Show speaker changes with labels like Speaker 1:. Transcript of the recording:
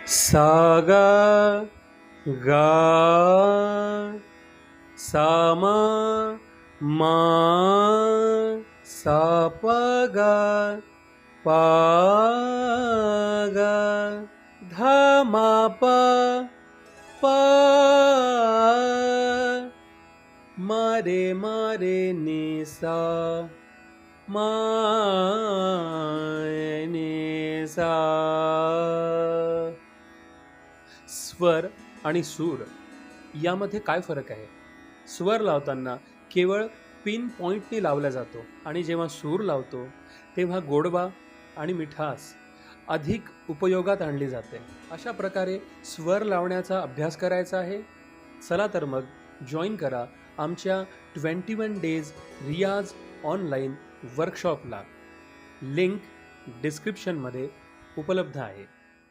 Speaker 1: सा गा गा सा मा मा सा प गा पा गा धा मा पा पा मारे मारे नि सा मा नि सा. स्वर आणि सूर यामध्ये काय फरक आहे? स्वर लावताना केवळ पिन पॉइंटने लावला जातो आणि जेव्हा सूर लावतो तेव्हा गोडवा आणि मिठास अधिक उपयोगात आणली जाते. अशा प्रकारे स्वर लावण्याचा अभ्यास करायचा आहे. चला तर मग जॉईन करा आमच्या 21 डेज रियाज ऑनलाईन वर्कशॉपला. लिंक डिस्क्रिप्शनमध्ये उपलब्ध आहे.